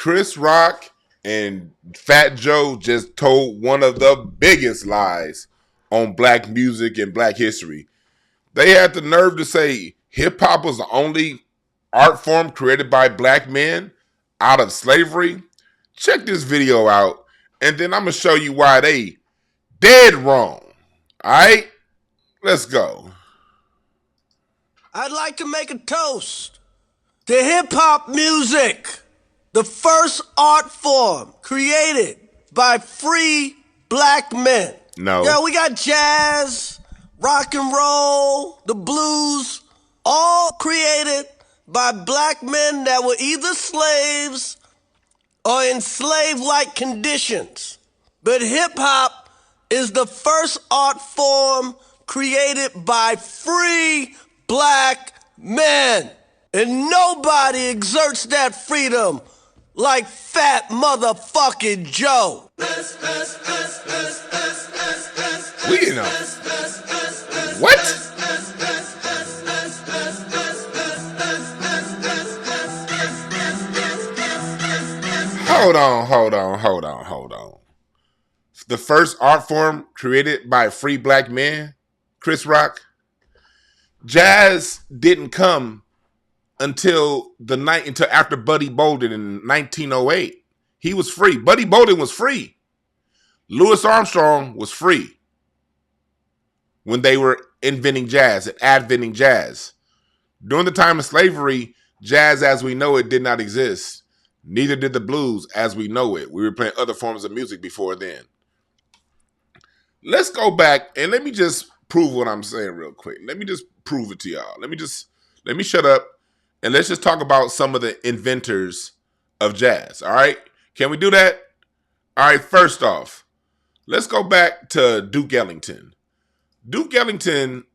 Chris Rock and Fat Joe just told one of the biggest lies on black music and black history. They had the nerve to say hip hop was the only art form created by black men out of slavery. Check this video out, and then I'm gonna show you why they dead wrong. All right, let's go. I'd like to make a toast to hip hop music, the first art form created by free black men. No. Yeah, we got jazz, rock and roll, the blues, all created by black men that were either slaves or in slave-like conditions. But hip-hop is the first art form created by free black men. And nobody exerts that freedom like Fat Motherfucking Joe. We know. What? Hold on. The first art form created by free black men, Chris Rock. Jazz didn't come until after Buddy Bolden in 1908. He was free. Buddy Bolden was free. Louis Armstrong was free when they were inventing jazz and adventing jazz. During the time of slavery, jazz as we know it did not exist. Neither did the blues as we know it. We were playing other forms of music before then. Let's go back and let me just prove what I'm saying real quick. Let me just prove it to y'all. Let me shut up and let's just talk about some of the inventors of jazz. All right? Can we do that? All right, first off, let's go back to Duke Ellington. Duke Ellington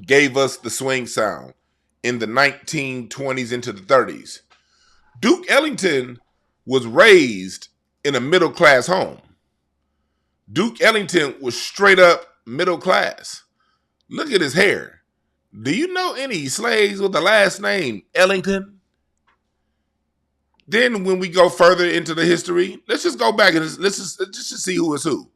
gave us the swing sound in the 1920s into the 30s. Duke Ellington was raised in a middle-class home. Duke Ellington was straight up middle class. Look at his hair. Do you know any slaves with the last name Ellington? Then when we go further into the history, let's just go back and let's just see who is who.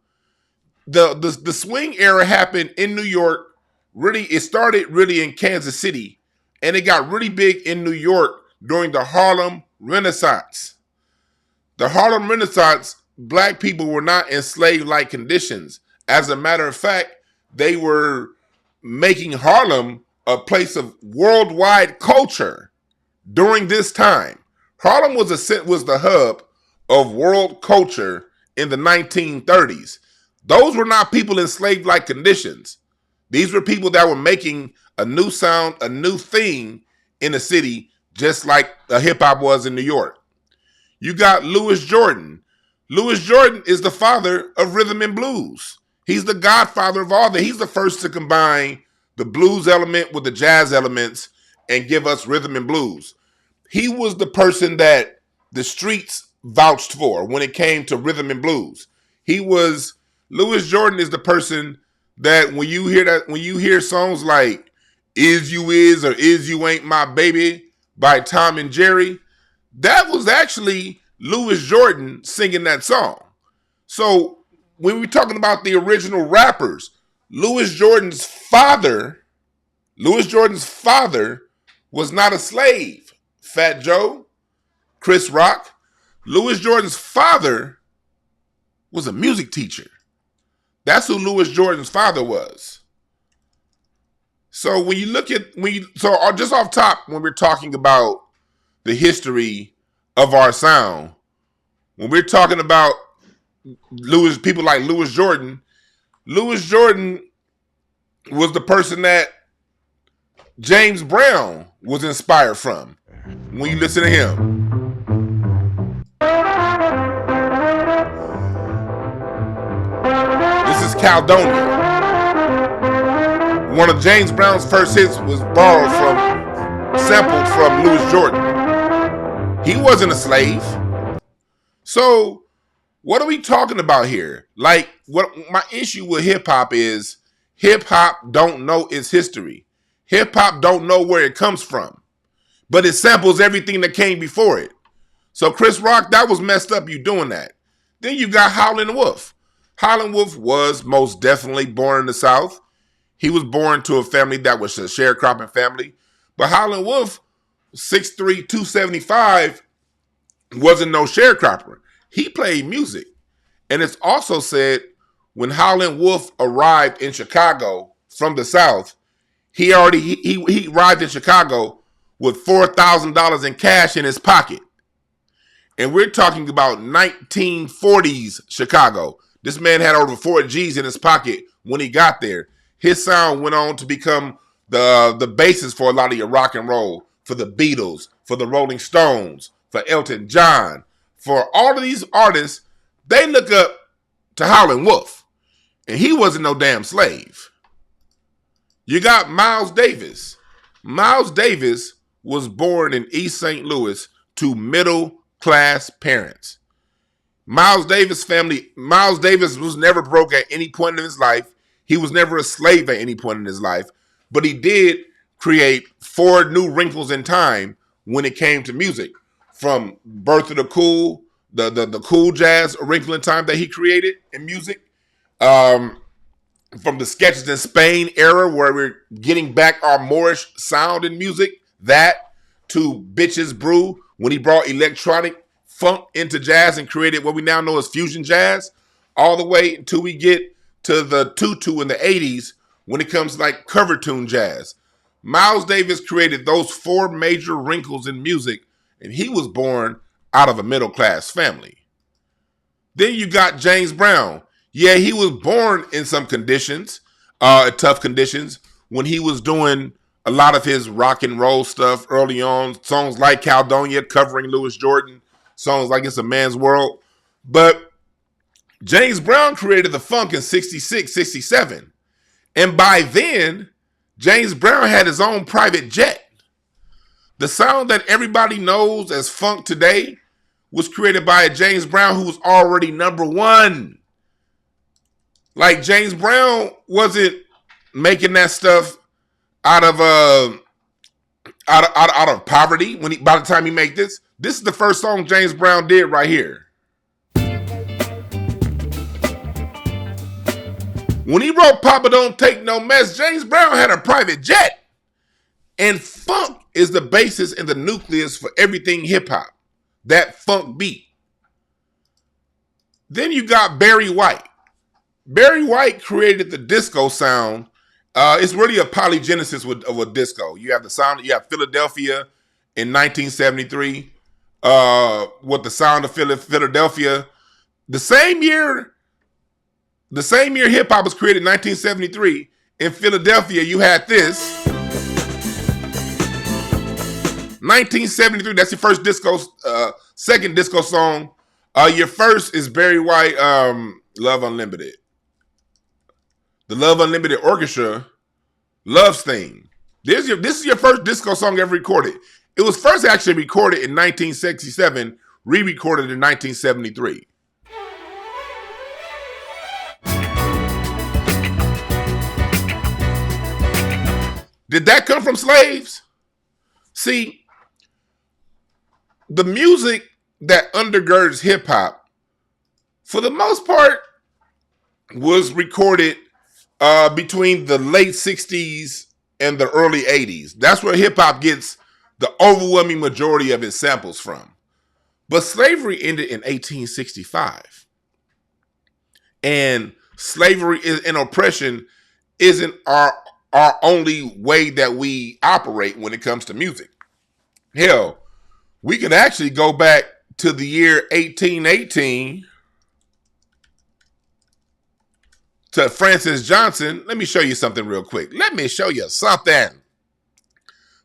The swing era happened in New York. Really, it started really in Kansas City, and it got really big in New York during the Harlem Renaissance. The Harlem Renaissance, black people were not in slave-like conditions. As a matter of fact, they were making Harlem a place of worldwide culture during this time. Harlem was the hub of world culture in the 1930s. Those were not people in slave-like conditions. These were people that were making a new sound, a new thing in the city, just like hip-hop was in New York. You got Louis Jordan. Louis Jordan is the father of rhythm and blues. He's the godfather of all that. He's the first to combine the blues element with the jazz elements and give us rhythm and blues. He was the person that the streets vouched for when it came to rhythm and blues. Louis Jordan is the person that when you hear songs like Is You Is or Is You Ain't My Baby by Tom and Jerry, that was actually Louis Jordan singing that song. So when we're talking about the original rappers, Louis Jordan's father was not a slave. Fat Joe, Chris Rock, Louis Jordan's father was a music teacher. That's who Louis Jordan's father was. So when you look at just off top, when we're talking about the history of our sound, when we're talking about people like Louis Jordan was the person that James Brown was inspired from. When you listen to him, this is Caledonia. One of James Brown's first hits was sampled from Louis Jordan. He wasn't a slave. So what are we talking about here? Like, what my issue with hip hop is, hip hop don't know its history. Hip hop don't know where it comes from, but it samples everything that came before it. So Chris Rock, that was messed up, you doing that. Then you got Howlin' Wolf. Howlin' Wolf was most definitely born in the South. He was born to a family that was a sharecropping family. But Howlin' Wolf, 6'3", 275, wasn't no sharecropper. He played music. And it's also said when Howlin' Wolf arrived in Chicago from the South, he arrived in Chicago with $4,000 in cash in his pocket. And we're talking about 1940s Chicago. This man had over 4 G's in his pocket when he got there. His sound went on to become the basis for a lot of your rock and roll, for the Beatles, for the Rolling Stones, for Elton John, for all of these artists. They look up to Howlin' Wolf, and he wasn't no damn slave. You got Miles Davis. Miles Davis was born in East St. Louis to middle-class parents. Miles Davis was never broke at any point in his life. He was never a slave at any point in his life, but he did create 4 new wrinkles in time when it came to music. From Birth of the Cool, the cool jazz wrinkle in time that he created in music, from the Sketches in Spain era where we're getting back our Moorish sound in music, that to Bitches Brew when he brought electronic funk into jazz and created what we now know as fusion jazz, all the way until we get to the tutu in the 80s when it comes to like cover tune jazz. Miles Davis created those 4 major wrinkles in music, and he was born out of a middle-class family. Then you got James Brown. Yeah, he was born in some conditions, tough conditions, when he was doing a lot of his rock and roll stuff early on. Songs like Caledonia, covering Louis Jordan, songs like It's a Man's World. But James Brown created the funk in 66, 67. And by then, James Brown had his own private jet. The sound that everybody knows as funk today was created by a James Brown who was already #1. Like, James Brown wasn't making that stuff out of poverty by the time he made this. This is the first song James Brown did right here. When he wrote Papa Don't Take No Mess, James Brown had a private jet. And funk is the basis and the nucleus for everything hip hop. That funk beat. Then you got Barry White. Barry White created the disco sound. It's really a polygenesis of a disco. You have the sound. You have Philadelphia in 1973 with the sound of Philadelphia. The same year hip hop was created, 1973. In Philadelphia, you had this. 1973. That's your first disco. Second disco song. Your first is Barry White. Love Unlimited. The Love Unlimited Orchestra, Love's Theme. This is your first disco song ever recorded. It was first actually recorded in 1967, re-recorded in 1973. Did that come from slaves? See, the music that undergirds hip hop, for the most part, was recorded between the late 60s and the early 80s. That's where hip hop gets the overwhelming majority of its samples from. But slavery ended in 1865. And slavery and oppression isn't our only way that we operate when it comes to music. Hell, we can actually go back to the year 1818 to Francis Johnson. Let me show you something real quick. Let me show you something.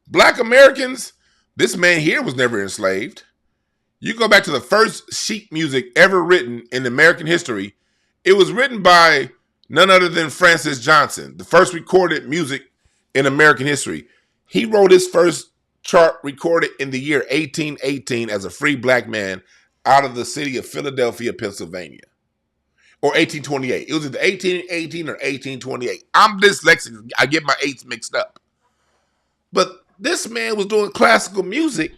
Black Americans, this man here was never enslaved. You go back to the first sheet music ever written in American history. It was written by none other than Francis Johnson, the first recorded music in American history. He wrote his first chart recorded in the year 1818 as a free black man out of the city of Philadelphia, Pennsylvania. Or 1828. It was either 1818 or 1828. I'm dyslexic. I get my eights mixed up. But this man was doing classical music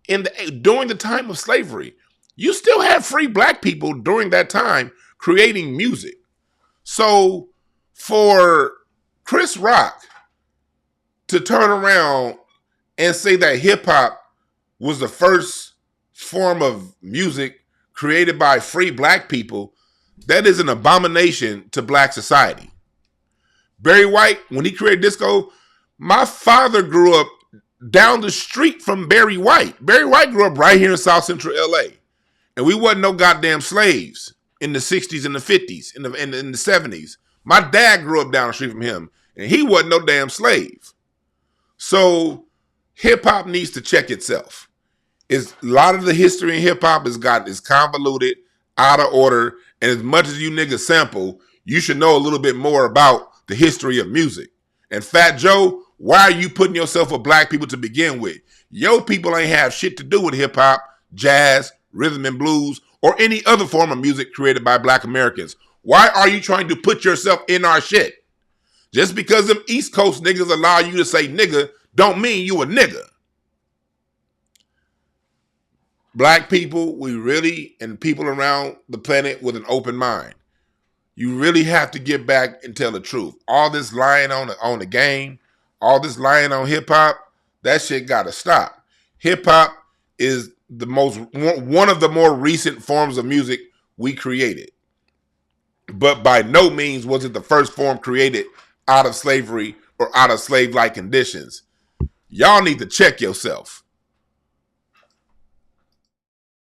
during the time of slavery, you still had free black people during that time creating music. So for Chris Rock to turn around and say that hip hop was the first form of music created by free black people, that is an abomination to black society. Barry White, when he created disco, my father grew up down the street from Barry White. Barry White grew up right here in South Central LA. And we wasn't no goddamn slaves in the 60s and the 50s, in the 70s. My dad grew up down the street from him, and he wasn't no damn slave. So hip hop needs to check itself. A lot of the history in hip hop is convoluted, out of order, and as much as you niggas sample, you should know a little bit more about the history of music. And Fat Joe, why are you putting yourself with black people to begin with? Yo people ain't have shit to do with hip hop, jazz, rhythm and blues, or any other form of music created by black Americans. Why are you trying to put yourself in our shit? Just because them East Coast niggas allow you to say nigga don't mean you a nigga. Black people, we really, and people around the planet with an open mind, you really have to get back and tell the truth. All this lying on the game, all this lying on hip hop, that shit gotta stop. Hip hop is one of the more recent forms of music we created. But by no means was it the first form created out of slavery or out of slave-like conditions. Y'all need to check yourself.